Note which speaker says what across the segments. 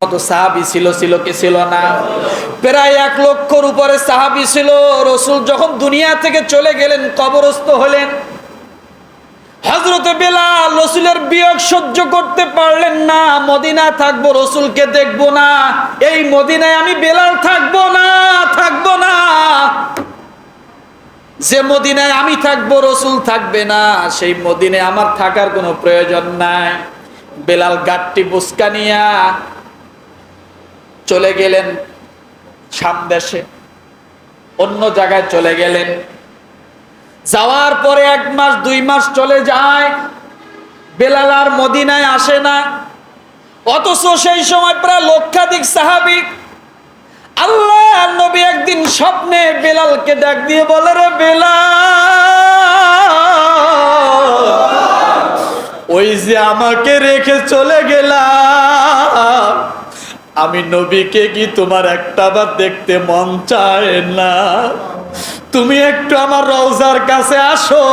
Speaker 1: মতো সাহাবী ছিল কি ছিল না? প্রায় 1 লক্ষর উপরে সাহাবী ছিল। রাসূল যখন দুনিয়া থেকে চলে গেলেন, কবরস্থ হলেন, হযরত বেলাল রাসূলের বিয়োগ সহ্য করতে পারলেন না। মদিনা থাকবো, রাসূলকে দেখবো না, এই মদিনায় আমি বেলাল থাকবো না। যে মদিনায় আমি থাকবো রাসূল থাকবে না, সেই মদিনায় আমার থাকার কোনো প্রয়োজন নাই। বেলাল গাট্টি বুসকা নিয়া চলে গেলেন শাম দেশে, অন্য জায়গায় চলে গেলেন। যাওয়ার পরে 1 মাস 2 মাস চলে যায়, বেলাল আর মদিনায় আসে না। অথচ সেই সময় প্রায় লক্ষাধিক সাহাবী। আল্লাহর নবী একদিন স্বপ্নে বেলালকে ডাক দিয়ে বলে, রে বেলাল, ওই যে আমাকে রেখে চলে গেলাম, আমি নবীকে কি তোমার একটাবার দেখতে মন চায় না? তুমি একটু আমার রওজার কাছে আসো,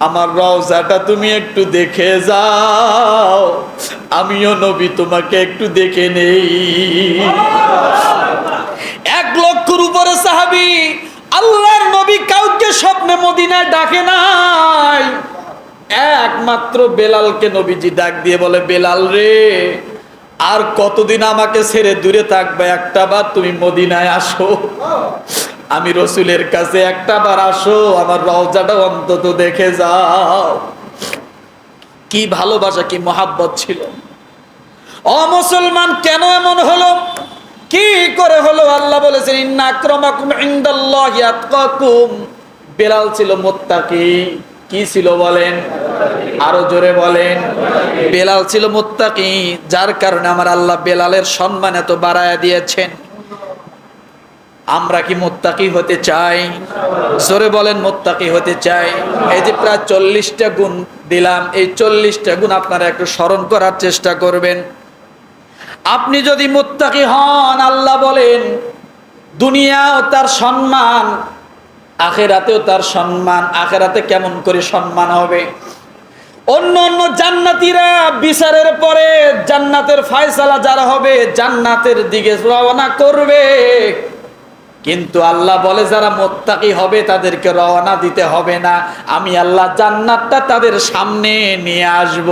Speaker 1: আমার রওজাটা তুমি একটু দেখে যাও, আমিও নবী তোমাকে একটু দেখে নেই। 1 লক্ষর উপরে সাহাবী। আল্লাহর নবী কাউকে স্বপ্নে মদিনায় ডাকে নাই, একমাত্র বেলালকে নবীজি ডাক দিয়ে বলে, বেলাল রে, আর কতদিন আমাকে ছেড়ে দূরে থাকবে? একটাবার তুমি মদিনায় আসো, আমি রাসূলের কাছে একটাবার আসো, আমার রওজাটা অন্তত দেখে যাও। কি ভালোবাসা, কি মহাব্বত ছিল। ও মুসলমান, কেন এমন হলো? কি করে হলো? আল্লাহ বলেছেন, ইন্না আকরামাকুম ইনদাল্লাহি আতকাকুম। বেলাল ছিল মুত্তাকি। কি ছিল বলেন? আরো জোরে বলেন। বেলাল ছিল মুত্তাকি, যার কারণে আমার আল্লাহ বেলালের সম্মান এত বাড়ায়া দিয়েছেন। আমরা কি মুত্তাকি হতে চাই? জোরে বলেন, মুত্তাকি হতে চাই। এই যে প্রায় 40টা গুণ দিলাম, এই 40টা গুণ আপনারা একটু স্মরণ করার চেষ্টা করবেন। আপনি যদি মুত্তাকি হন, আল্লাহ বলেন দুনিয়াও তার সম্মান, আখিরাতেও তার সম্মান। আখিরাতে কেমন করে সম্মান হবে? অন্য জান্নাতীরা বিচারের পরে জান্নাতের ফয়সালা যারা হবে, জান্নাতের দিকে রওনা করবে। কিন্তু আল্লাহ বলে যারা মুত্তাকি হবে তাদেরকে রওনা দিতে হবে না, আমি আল্লাহ জান্নাতটা তাদের সামনে নিয়ে আসব।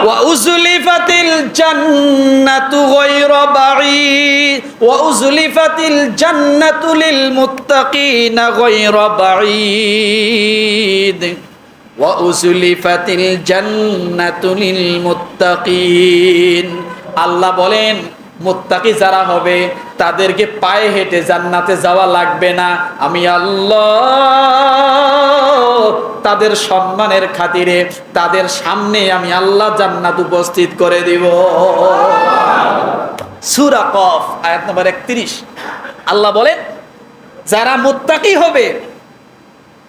Speaker 1: ওয়া উযলিফাতিল জান্নাতু গায়রা বাঈদ, ওয়া উযলিফাতিল জান্নাতু লিল মুত্তাকিনা গায়রা বাঈদ, ওয়া উযলিফাতিল জান্নাতু লিল মুত্তাকিন। আল্লাহ বলেন মুত্তাকি যারা হবে তাদেরকে পায়ে হেঁটে জান্নাতে যাওয়া লাগবে না, আমি আল্লাহ তাদের সম্মানের খাতিরে তাদের সামনে আমি আল্লাহ জান্নাত উপস্থিত করে দিব। সূরা কফ আয়াত নম্বর 31। আল্লাহ বলেন যারা মুত্তাকি হবে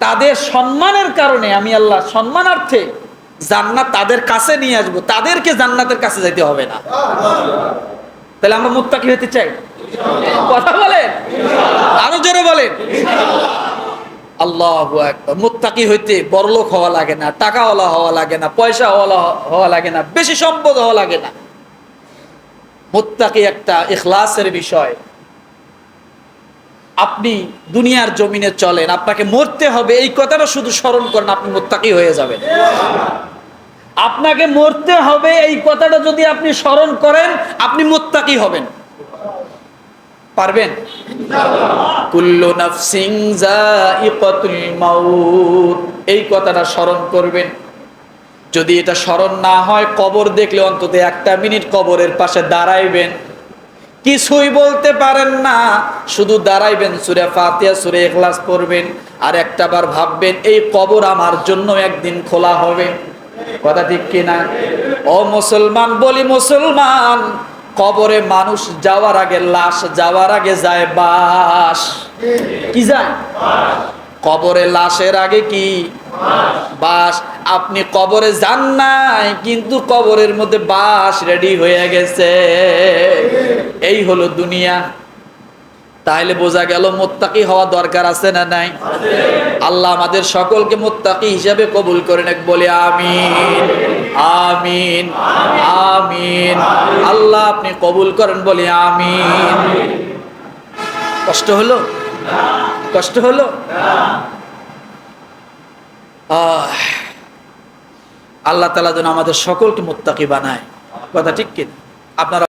Speaker 1: তাদের সম্মানের কারণে আমি আল্লাহ সম্মানার্থে জান্নাত তাদের কাছে নিয়ে আসবো, তাদেরকে জান্নাতের কাছে যেতে হবে না। তাহলে আমরা মুত্তাকি হতে চাই? কথা বলেন, আরো জোরে বলেন। আল্লাহু আকবার। মুত্তাকি হইতে বড়লোক হওয়া লাগে না, টাকাওয়ালা হওয়া লাগে না, পয়সাওয়ালা হওয়া লাগে না, বেশি সম্পদ হওয়া লাগে না। মুত্তাকি একটা ইখলাসের বিষয়। আপনি দুনিয়ার জমিনে চলেন, আপনাকে মরতে হবে, এই কথাটা শুধু স্মরণ করেন, আপনি মুত্তাকি হয়ে যাবেন। আপনাকে মরতে হবে এই কথাটা যদি আপনি স্মরণ করেন, আপনি মুত্তাকি হবেন। পারবেন? কুল্লু নাফসিন যায়িকাতুল মাউত, এই কথাটা স্মরণ করবেন। যদি এটা স্মরণ না হয়, কবর দেখলে অন্তত 1 মিনিট কবরের পাশে দাঁড়াইবেন। কিছুই বলতে পারেন না, শুধু দাঁড়াইবেন, সূরা ফাতিহা সূরা ইখলাস পড়বেন, আর একটাবার ভাববেন এই কবর আমার জন্য একদিন খোলা হবে। কথা ঠিক কিনা? ও মুসলমান, বলি মুসলমান, কবরে মানুষ যাওয়ার আগে, লাশ যাওয়ার আগে যায় বাস। কি যায়? কবরে লাশের আগে কি? বাস। আপনি কবরে যান নাই, কিন্তু কবরের মধ্যে বাস রেডি হয়ে গেছে। এই হলো দুনিয়া। তাহলে বোঝা গেল মুত্তাকি হওয়া দরকার আছে না নাই? আল্লাহ আমাদের সকলকে মুত্তাকি হিসাবে কবুল করেন, এক বলে আমিন আমিন আমিন। আল্লাহ আপনি কবুল করেন, বলে আমিন। কষ্ট হলো? কষ্ট হলো? আল্লাহ তাআলা যেন আমাদের সকলকে মুত্তাকি বানায়। কথা ঠিক কিনা? আপনারা